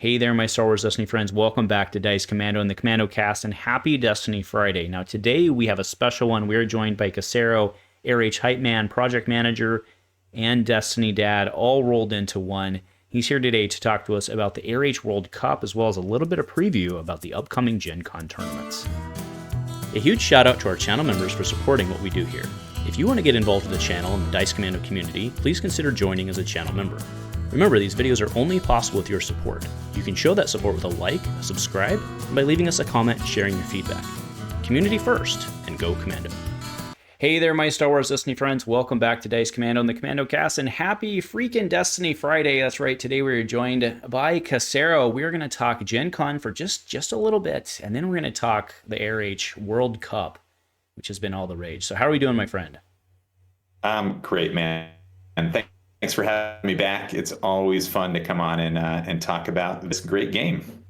Hey there, my Star Wars Destiny friends. Welcome back to Dice Commando and the Commando cast, and happy Destiny Friday. Now, today we have a special one. We are joined by Casero, ARH Hype Man, Project Manager, and Destiny Dad, all rolled into one. He's here today to talk to us about the ARH World Cup, as well as a little bit of preview about the upcoming Gen Con tournaments. A huge shout out to our channel members for supporting what we do here. If you want to get involved with the channel and the Dice Commando community, please consider joining as a channel member. Remember, these videos are only possible with your support. You can show that support with a like, a subscribe, and by leaving us a comment and sharing your feedback. Community first, and go Commando. Hey there, my Star Wars Destiny friends. Welcome back to Dice Commando and the Commando cast, and happy freaking Destiny Friday. That's right, today we're joined by Casero. We're going to talk Gen Con for just a little bit, and then we're going to talk the ARH World Cup, which has been all the rage. So how are we doing, my friend? Great, man. And thanks for having me back. It's always fun to come on and talk about this great game.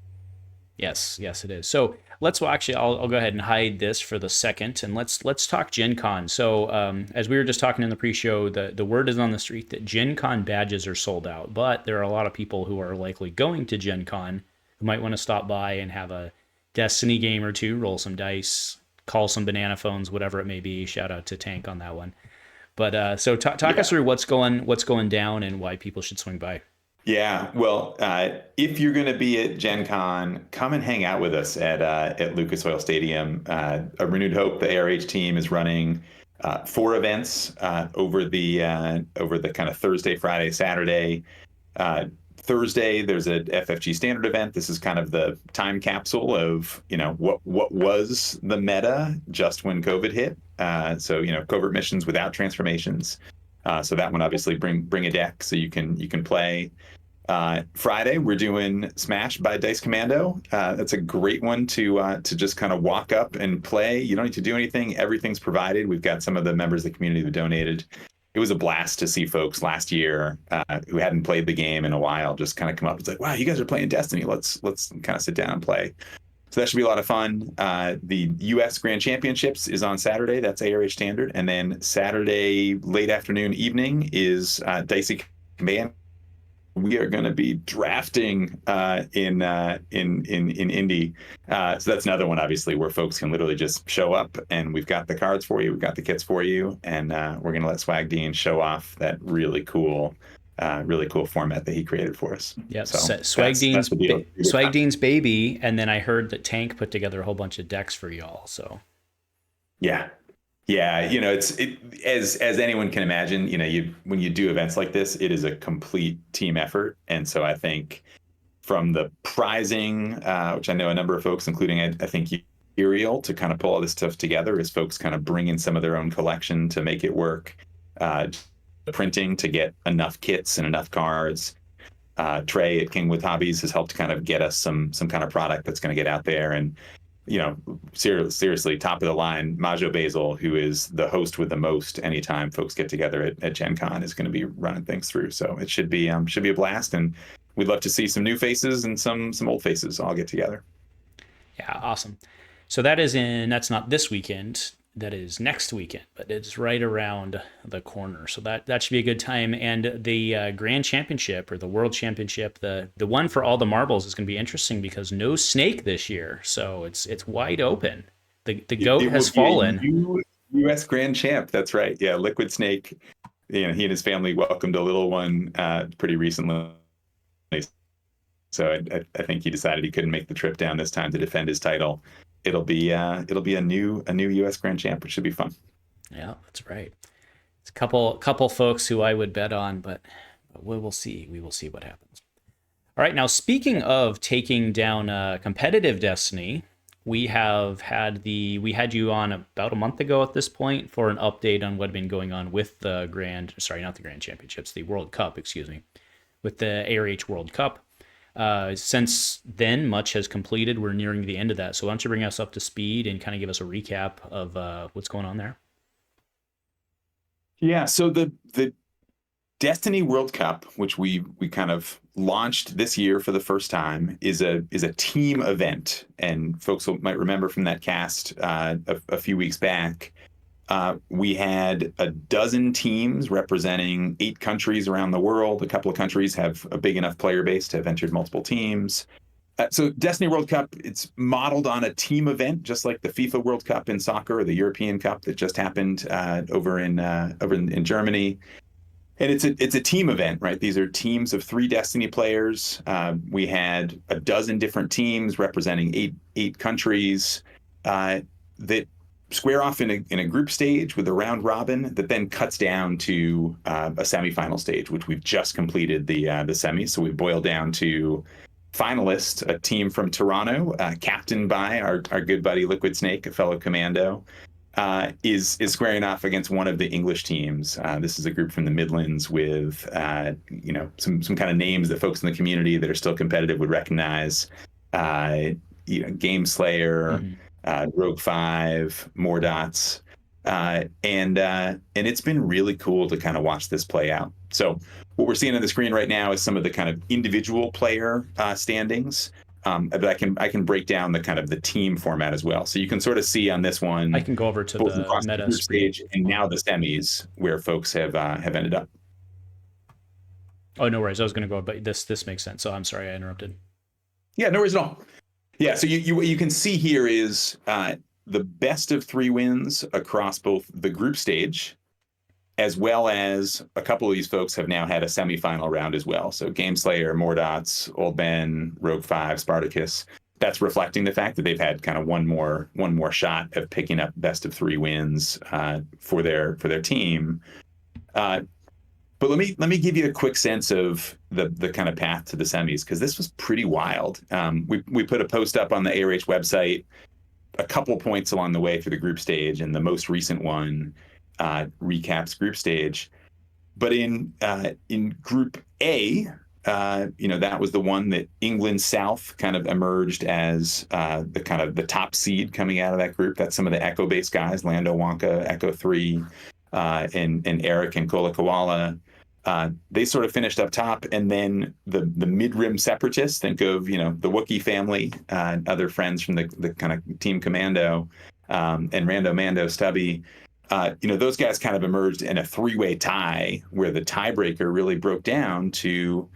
Yes, it is. So I'll go ahead and hide this for the second, and let's talk Gen Con. So as we were just talking in the pre-show, the word is on the street that Gen Con badges are sold out, but there are a lot of people who are likely going to Gen Con who might want to stop by and have a Destiny game or two, roll some dice, call some banana phones, whatever it may be. Shout out to Tank on that one. But so talk us through what's going down and why people should swing by. Yeah, well, if you're going to be at Gen Con, come and hang out with us at Lucas Oil Stadium. A Renewed Hope, the ARH team, is running 4 events over the kind of Thursday, Friday, Saturday. Thursday, there's a FFG standard event. This is kind of the time capsule of, what was the meta just when COVID hit. So, covert missions without transformations. So that one obviously bring a deck so you can play. Friday, we're doing Smash by Dice Commando. That's a great one to just kind of walk up and play. You don't need to do anything. Everything's provided. We've got some of the members of the community who donated. It was a blast to see folks last year who hadn't played the game in a while just kind of come up. It's like, wow, you guys are playing Destiny. Let's kind of sit down and play. So that should be a lot of fun. The U.S. Grand Championships is on Saturday. That's ARH Standard. And then Saturday, late afternoon, evening is Dicey Command. We are going to be drafting in Indy. So that's another one, obviously, where folks can literally just show up, and we've got the cards for you, we've got the kits for you, and we're going to let Swag Dean show off that really cool format that he created for us. Yeah, so Swag Dean's baby, and then I heard that Tank put together a whole bunch of decks for y'all. So yeah, it's as anyone can imagine. When you do events like this, it is a complete team effort, and so I think from the prizing, which I know a number of folks, including I think Uriel, to kind of pull all this stuff together, is folks kind of bring in some of their own collection to make it work. Printing to get enough kits and enough cards. Trey at Kingwood Hobbies has helped kind of get us some kind of product that's going to get out there. And seriously, top of the line, Majo Basil, who is the host with the most anytime folks get together at Gen Con, is going to be running things through. So it should be a blast, and we'd love to see some new faces and some old faces all get together. Yeah, awesome. So that's not this weekend. That is next weekend, but it's right around the corner. So that should be a good time. And the Grand Championship, or the World Championship, the one for all the marbles, is going to be interesting because no snake this year. So it's wide open. The goat has fallen. U.S. Grand Champ. That's right. Yeah, Liquid Snake. He and his family welcomed a little one pretty recently. So I think he decided he couldn't make the trip down this time to defend his title. It'll be a new U.S. Grand Champ, which should be fun. Yeah, that's right. It's a couple folks who I would bet on, but we will see. We will see what happens. All right, now speaking of taking down competitive Destiny, we had you on about a month ago at this point for an update on what had been going on with the the World Cup, with the ARH World Cup. Since then, much has completed. We're nearing the end of that. So why don't you bring us up to speed and kind of give us a recap of what's going on there? Yeah, so the Destiny World Cup, which we kind of launched this year for the first time, is a team event. And folks might remember from that cast a few weeks back, We had a dozen teams representing 8 countries around the world. A couple of countries have a big enough player base to have entered multiple teams. So Destiny World Cup, it's modeled on a team event, just like the FIFA World Cup in soccer or the European Cup that just happened over in Germany. And it's a team event, right? These are teams of 3 Destiny players. We had a dozen different teams representing eight countries that square off in a group stage with a round robin that then cuts down to a semifinal stage, which we've just completed the semis. So we've boiled down to finalists, a team from Toronto, captained by our good buddy Liquid Snake, a fellow Commando. Is squaring off against one of the English teams. This is a group from the Midlands with some kind of names that folks in the community that are still competitive would recognize. Game Slayer, Rogue 5, Mordots, and it's been really cool to kind of watch this play out. So what we're seeing on the screen right now is some of the kind of individual player standings. But I can break down the kind of the team format as well. So you can sort of see on this one. I can go over to the meta stage and now the semis where folks have ended up. Oh, no worries. I was going to go, but this makes sense. So I'm sorry I interrupted. Yeah, no worries at all. Yeah, so what you can see here is the best of 3 wins across both the group stage, as well as a couple of these folks have now had a semifinal round as well. So Game Slayer, Mordots, Old Ben, Rogue 5, Spartacus. That's reflecting the fact that they've had kind of one more shot of picking up best of 3 wins for their team. But let me give you a quick sense of the kind of path to the semis, because this was pretty wild. We put a post up on the ARH website a couple points along the way through the group stage, and the most recent one recaps group stage. But in Group A, that was the one that England South kind of emerged as the top seed coming out of that group. That's some of the Echo-based guys: Lando Wonka, Echo 3, and Eric and Kola Koala. They sort of finished up top, and then the mid-rim separatists, think of the Wookiee family, other friends from the kind of Team Commando, and Rando Mando Stubby. Those guys kind of emerged in a 3-way tie where the tiebreaker really broke down to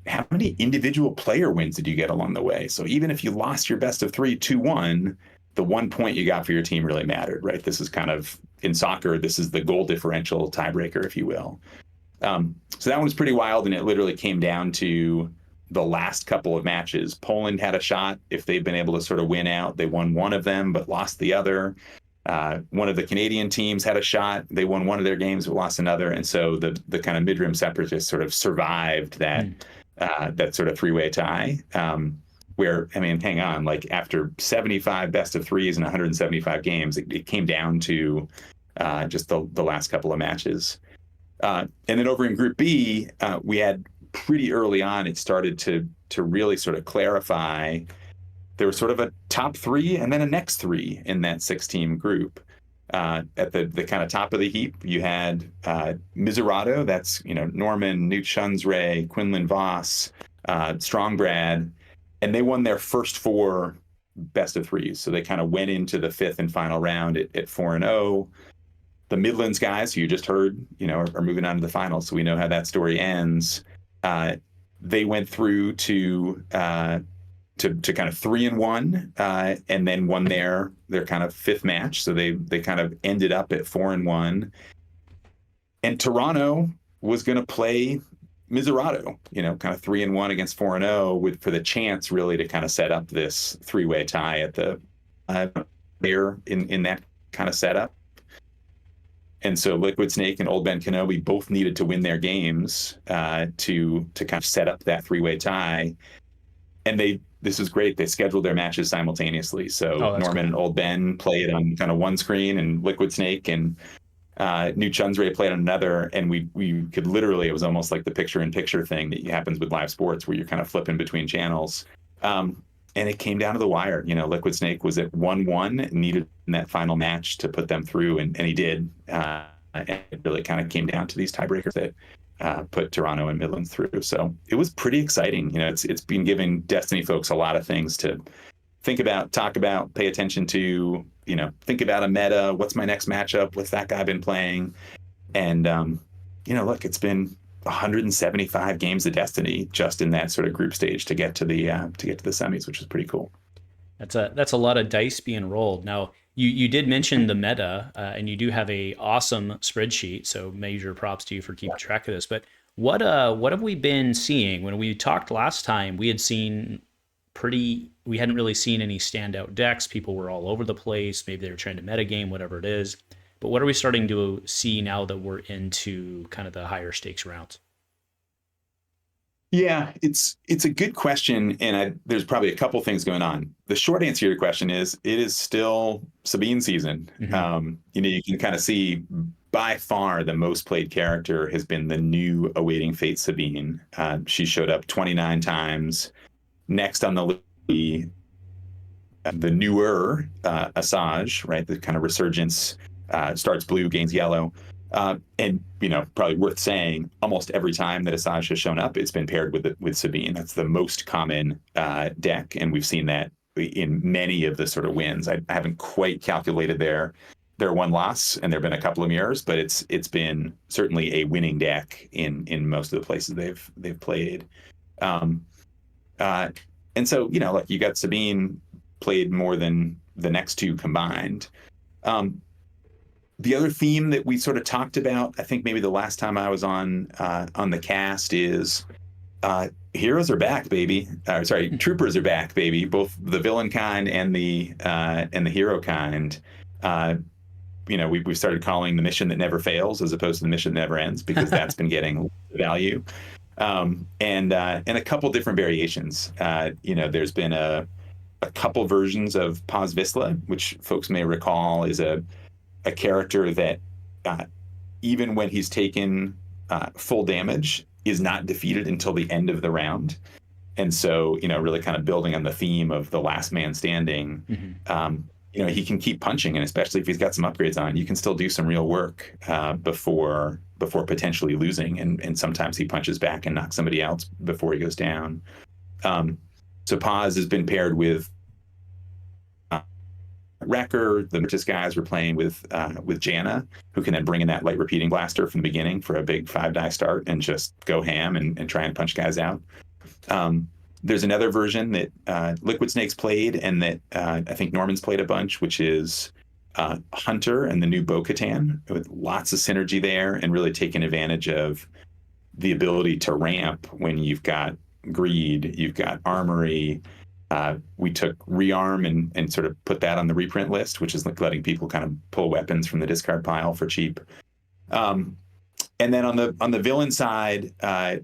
how many individual player wins did you get along the way. So even if you lost your best of 3, 2-1, the 1 point you got for your team really mattered, right? This is kind of, in soccer, this is the goal differential tiebreaker, if you will. So that one was pretty wild, and it literally came down to the last couple of matches. Poland had a shot. If they'd been able to sort of win out, they won one of them but lost the other. One of the Canadian teams had a shot. They won one of their games but lost another. And so the kind of mid-rim separatists sort of survived that sort of 3-way tie. Where, I mean, hang on, like after 75 best of 3s and 175 games, it came down to just the last couple of matches. And then over in Group B, we had pretty early on, it started to really sort of clarify. There was sort of a top 3 and then a next 3 in that 6-team group. At the kind of top of the heap, you had Miserado, that's Norman, Nute Shunsray, Quinlan Voss, Strongbrad, and they won their first 4 best of 3s. So they kind of went into the 5th and final round at 4-0. The Midlands guys, who you just heard, are moving on to the finals, so we know how that story ends. They went through to kind of 3-1, and then won their kind of 5th match. So they kind of ended up at 4-1. And Toronto was going to play Miserado, kind of 3-1 against 4-0 for the chance really to kind of set up this 3-way tie at the there in that kind of setup. And so Liquid Snake and Old Ben Kenobi both needed to win their games to kind of set up that 3-way tie. And this is great. They scheduled their matches simultaneously. So Norman cool. And Old Ben played on kind of one screen, and Liquid Snake and Nute Shunsray played on another. And we could literally, it was almost like the picture-in-picture thing that happens with live sports where you're kind of flipping between channels. And it came down to the wire. Liquid Snake was at 1-1, needed in that final match to put them through, and he did. And it really kind of came down to these tiebreakers that put Toronto and Midlands through. So it was pretty exciting. It's been giving Destiny folks a lot of things to talk about, pay attention to, think about a meta. What's my next matchup? What's that guy been playing? And, look, it's been 175 games of Destiny just in that sort of group stage to get to the semis, which is pretty cool. That's a lot of dice being rolled. Now, you did mention the meta, and you do have a awesome spreadsheet. So major props to you for keeping track of this. But what have we been seeing? When we talked last time, we hadn't really seen any standout decks. People were all over the place. Maybe they were trying to metagame, whatever it is. But what are we starting to see now that we're into kind of the higher stakes rounds? Yeah, it's a good question, and there's probably a couple things going on. The short answer to your question is it is still Sabine season. Mm-hmm. You can kind of see by far the most played character has been the new Awaiting Fate Sabine. She showed up 29 times. Next on the list, the newer Asajj, right? The kind of resurgence, starts blue, gains yellow. And probably worth saying, almost every time that Asajj has shown up, it's been paired with Sabine. That's the most common deck, and we've seen that in many of the sort of wins. I haven't quite calculated their one loss, and there have been a couple of mirrors, but it's been certainly a winning deck in most of the places they've played. And so like you got Sabine played more than the next two combined. The other theme that we sort of talked about, I think maybe the last time I was on the cast, is heroes are back, baby. Troopers are back, baby. Both the villain kind and the hero kind. We've started calling the mission that never fails as opposed to the mission that never ends, because that's been getting value. And a couple different variations. There's been a couple versions of Paz Vizsla, which folks may recall is a character that even when he's taken full damage is not defeated until the end of the round. And so, really kind of building on the theme of the last man standing, mm-hmm. He can keep punching, and especially if he's got some upgrades on, you can still do some real work before potentially losing. And sometimes he punches back and knocks somebody else before he goes down. So Paz has been paired with Wrecker. The Nute guys were playing with Janna, who can then bring in that light repeating blaster from the beginning for a big 5-die start and just go ham and try and punch guys out. There's another version that Liquid Snakes played and that I think Norman's played a bunch, which is Hunter and the new Bo-Katan, with lots of synergy there and really taking advantage of the ability to ramp when you've got greed, you've got armory. We took rearm and sort of put that on the reprint list, which is like letting people kind of pull weapons from the discard pile for cheap. And then on the villain side, a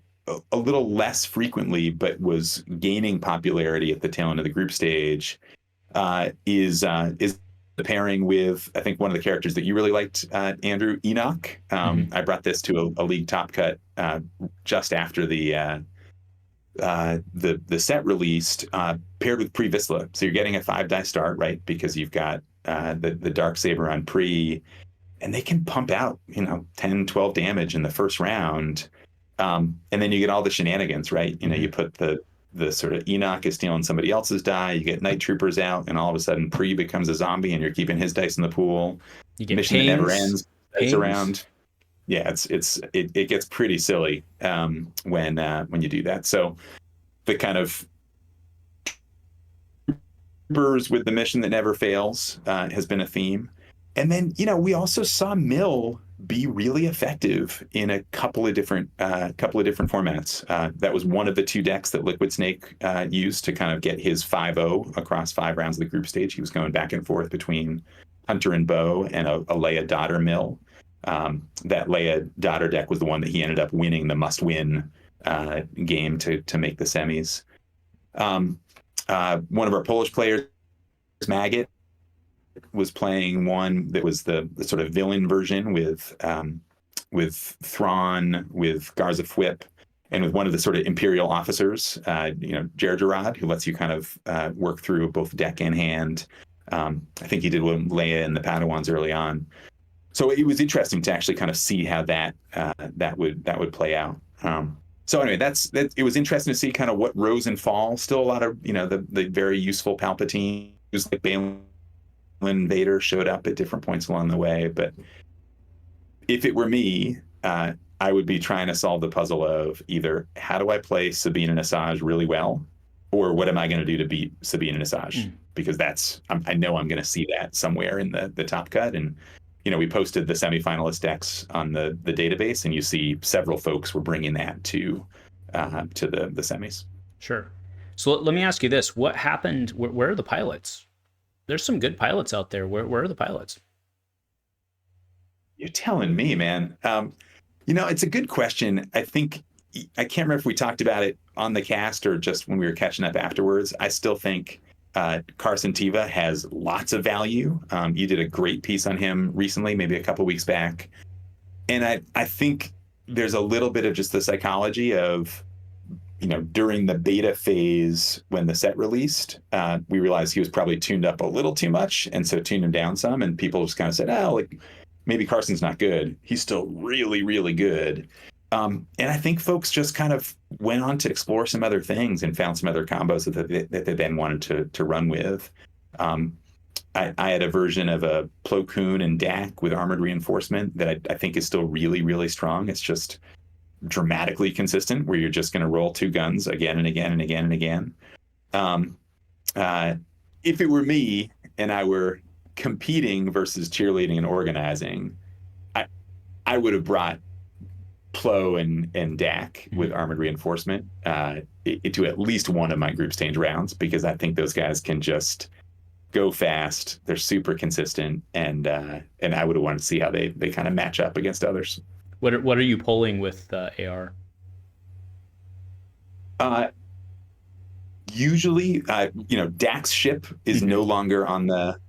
little less frequently, but was gaining popularity at the tail end of the group stage, is the pairing with, I think, one of the characters that you really liked, Andrew, Enoch. I brought this to a league top cut just after the set released, paired with Pre Vizsla. So you're getting a 5-die start, right? Because you've got the Darksaber on Pre, and they can pump out 10, 12 damage in the first round. And then you get all the shenanigans, right? You put the sort of Enoch is stealing somebody else's die, you get Night Troopers out, and all of a sudden Pre becomes a zombie and you're keeping his dice in the pool. You get mission that never ends, dice around. Yeah, it gets pretty silly when you do that. So the kind of troopers with the mission that never fails has been a theme. And then we also saw Mill be really effective in a couple of different formats. That was one of the two decks that Liquid Snake used to kind of get his 5-0 across 5 rounds of the group stage. He was going back and forth between Hunter and Bo and a Leia Daughter Mill. That Leia Daughter deck was the one that he ended up winning the must-win game to make the semis. One of our Polish players, Maggot, was playing one that was the sort of villain version with Thrawn, with Garza Fwip, and with one of the sort of Imperial officers, Gerrera, who lets you kind of work through both deck and hand. I think he did with Leia and the Padawans early on. So it was interesting to actually kind of see how that would play out. So anyway, that. It was interesting to see kind of what rose and falls. Still a lot of the very useful Palpatine, who's like Bane, Vader showed up at different points along the way. But if it were me, I would be trying to solve the puzzle of either how do I play Sabine and Asajj really well, or what am I going to do to beat Sabine and Asajj? Because I know I'm going to see that somewhere in the top cut. And we posted the semifinalist decks on the database, and you see several folks were bringing that to the semis. Sure. So let me ask you this: what happened? Where are the pilots? There's some good pilots out there. Where are the pilots? You're telling me, man. It's a good question. I can't remember if we talked about it on the cast or just when we were catching up afterwards. I still think Carson Teva has lots of value. You did a great piece on him recently, maybe a couple weeks back. And I think there's a little bit of just the psychology of, during the beta phase when the set released, we realized he was probably tuned up a little too much. And so tuned him down some. And people just kind of said, oh, like maybe Carson's not good. He's still really, really good. And I think folks just kind of went on to explore some other things and found some other combos that they then wanted to run with. I had a version of a Plo Koon and Dak with armored reinforcement that I think is still really, really strong. It's just dramatically consistent, where you're just going to roll 2 guns again and again and again and again. If it were me and I were competing versus cheerleading and organizing, I would have brought Plo and Dak with armored reinforcement to at least one of my group stage rounds, because I think those guys can just go fast. They're super consistent, and I would have wanted to see how they kind of match up against others. What are you pulling with AR? Usually, Dak's ship is no longer on the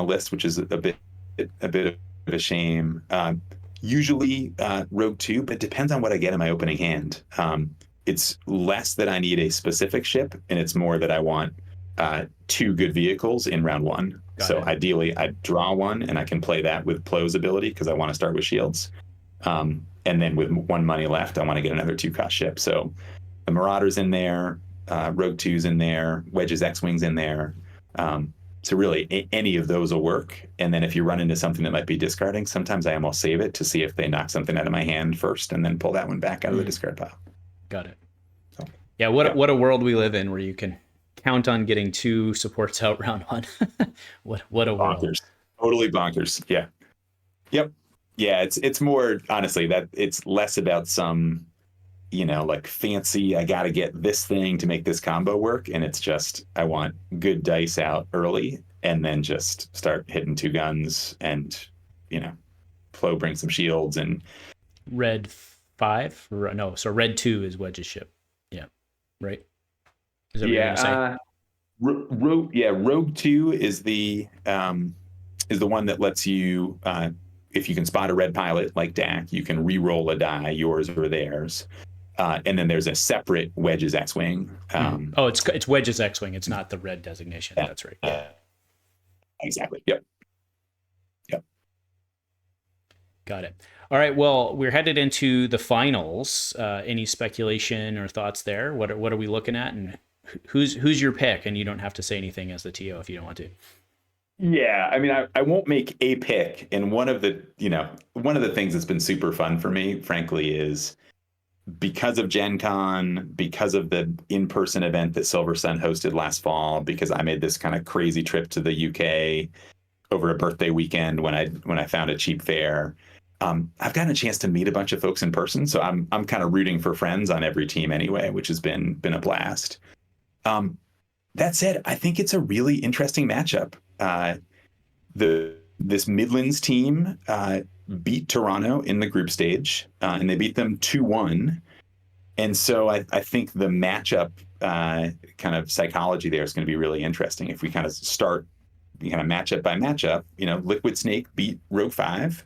list, which is a bit of a shame. Usually Rogue 2, but it depends on what I get in my opening hand. It's less that I need a specific ship, and it's more that I want 2 good vehicles in round 1. So ideally, I draw one, and I can play that with Plo's ability because I want to start with shields. And then with 1 money left, I want to get another 2-cost ship. So the Marauder's in there, Rogue 2's in there, Wedge's X-Wing's in there. So really, any of those will work. And then if you run into something that might be discarding, sometimes I almost save it to see if they knock something out of my hand first, and then pull that one back out of the discard pile. Got it. So, yeah, what a world we live in, where you can count on getting 2 supports out round 1. what a bonkers. world. Totally bonkers. Yeah. Yep. Yeah, it's more, honestly, that it's less about some, like fancy, I got to get this thing to make this combo work. And it's just, I want good dice out early, and then just start hitting 2 guns, and, Plo bring some shields. And Red 5? No, so Red 2 is Wedge's ship. Yeah. Right? Is that what you're going to say? Rogue 2 is the one that lets you, if you can spot a red pilot like Dak, you can re-roll a die, yours or theirs. And then there's a separate Wedge's X-Wing. It's Wedge's X-Wing. It's not the red designation. Yeah. That's right. Exactly. Yep. Got it. All right. Well, we're headed into the finals. Any speculation or thoughts there? What are we looking at, and who's your pick? And you don't have to say anything as the TO if you don't want to. Yeah, I mean, I won't make a pick. And one of the things that's been super fun for me, frankly, is because of Gen Con, because of the in-person event that Silver Sun hosted last fall, because I made this kind of crazy trip to the UK over a birthday weekend when I found a cheap fare. I've gotten a chance to meet a bunch of folks in person, so I'm kind of rooting for friends on every team anyway, which has been a blast. That said, I think it's a really interesting matchup. This Midlands team beat Toronto in the group stage, and they beat them 2-1. And so I think the matchup kind of psychology there is going to be really interesting. If we kind of start kind of matchup by matchup, Liquid Snake beat Rogue 5.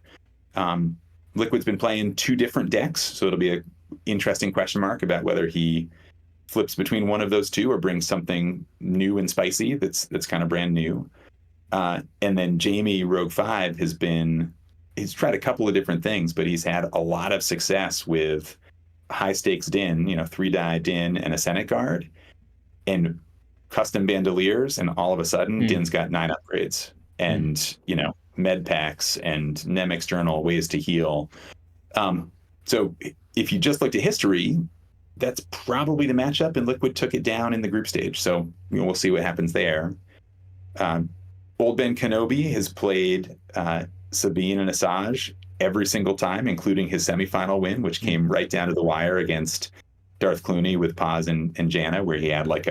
Liquid's been playing 2 different decks, so it'll be an interesting question mark about whether he flips between one of those 2 or brings something new and spicy that's kind of brand new. And then Jamie, Rogue 5, he's tried a couple of different things, but he's had a lot of success with high stakes din, 3-die din and a Senate guard, and custom bandoliers, and all of a sudden din's got 9 upgrades and med packs and nem external ways to heal. So if you just looked at history, that's probably the matchup, and Liquid took it down in the group stage. So we'll see what happens there. Old Ben Kenobi has played Sabine and Asajj every single time, including his semifinal win, which came right down to the wire against Darth Clooney with Paz and Janna, where he had like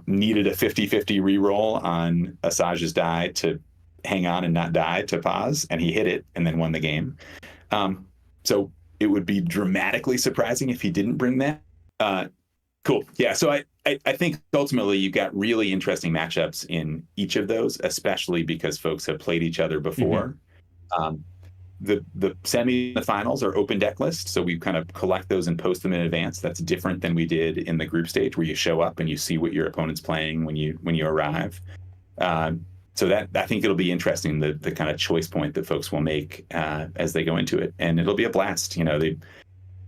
needed a 50-50 reroll on Asajj's die to hang on and not die to Paz, and he hit it and then won the game. So it would be dramatically surprising if he didn't bring that. Cool. Yeah. So I think ultimately you've got really interesting matchups in each of those, especially because folks have played each other before. The semi and the finals are open deck lists, so we kind of collect those and post them in advance. That's different than we did in the group stage, where you show up and you see what your opponent's playing when you arrive. So that, I think it'll be interesting, the kind of choice point that folks will make as they go into it, and it'll be a blast.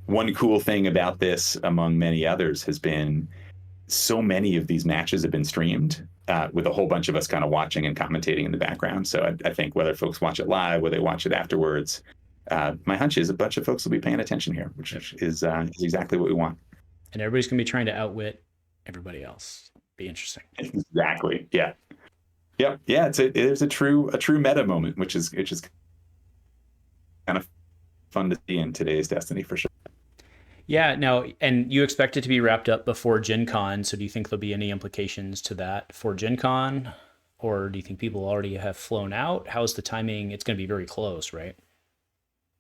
One cool thing about this, among many others, has been so many of these matches have been streamed with a whole bunch of us kind of watching and commentating in the background. So I think whether folks watch it live, whether they watch it afterwards, my hunch is a bunch of folks will be paying attention here, which is exactly what we want. And everybody's going to be trying to outwit everybody else. Be interesting. Exactly. Yeah. Yep. Yeah. There's a true meta moment, which is kind of fun to see in today's Destiny for sure. Yeah. Now, and you expect it to be wrapped up before Gen Con. So do you think there'll be any implications to that for Gen Con? Or do you think people already have flown out? How's the timing? It's going to be very close, right?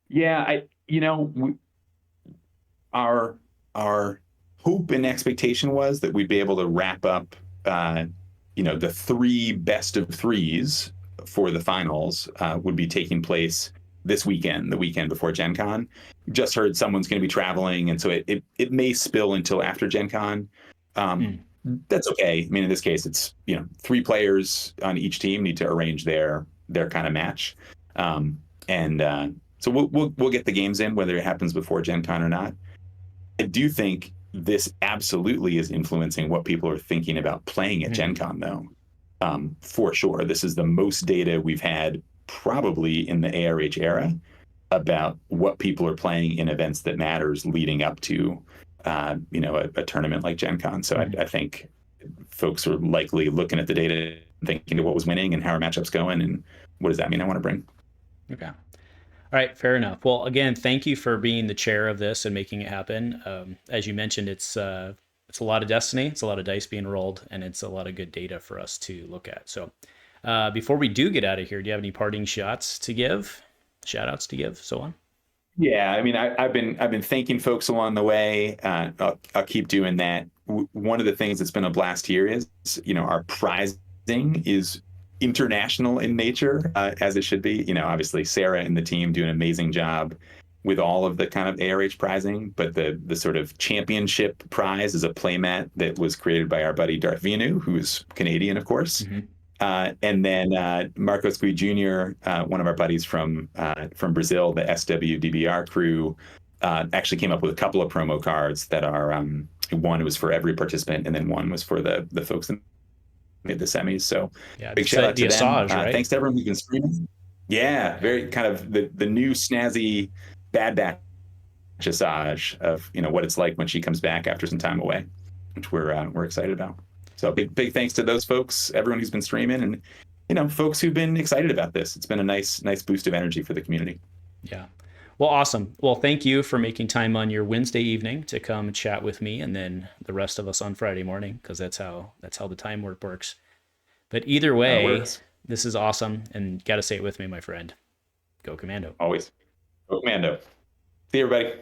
Yeah. Our hope and expectation was that we'd be able to wrap up, the 3 best of 3s for the finals would be taking place this weekend, the weekend before Gen Con. Just heard someone's going to be traveling, and so it may spill until after Gen Con. That's okay. I mean, in this case, it's 3 players on each team need to arrange their kind of match, so we'll get the games in whether it happens before Gen Con or not. I do think this absolutely is influencing what people are thinking about playing at Gen Con, though. For sure, this is the most data we've had probably in the ARH era about what people are playing in events that matters leading up to a tournament like Gen Con. So I think folks are likely looking at the data, thinking of what was winning and how our matchup's going and what does that mean I want to bring. Okay. All right, fair enough. Well, again, thank you for being the chair of this and making it happen. As you mentioned, it's a lot of Destiny, it's a lot of dice being rolled, and it's a lot of good data for us to look at. So before we do get out of here, do you have any parting shots to give, shout outs to give, so on? Yeah, I mean, I've been thanking folks along the way. I'll keep doing that. One of the things that's been a blast here is, our prizing is international in nature, as it should be. Obviously Sarah and the team do an amazing job with all of the kind of ARH prizing, but the sort of championship prize is a playmat that was created by our buddy Darth Vianu, who's Canadian, of course. And then Marcos Gui Jr., one of our buddies from Brazil, the SWDBR crew, actually came up with a couple of promo cards that are one was for every participant, and then one was for the folks that made the semis. So big shout out to them. Asajj, right? Thanks to everyone who's been streaming. Yeah, very kind of the new snazzy Bad Batch Asajj of what it's like when she comes back after some time away, which we're excited about. So big thanks to those folks, everyone who's been streaming, and folks who've been excited about this. It's been a nice boost of energy for the community. Yeah. Well, awesome. Well, thank you for making time on your Wednesday evening to come chat with me, and then the rest of us on Friday morning, because that's how the time works. But either way, this is awesome, and got to say it with me, my friend. Go Commando. Always. Go Commando. See you, everybody.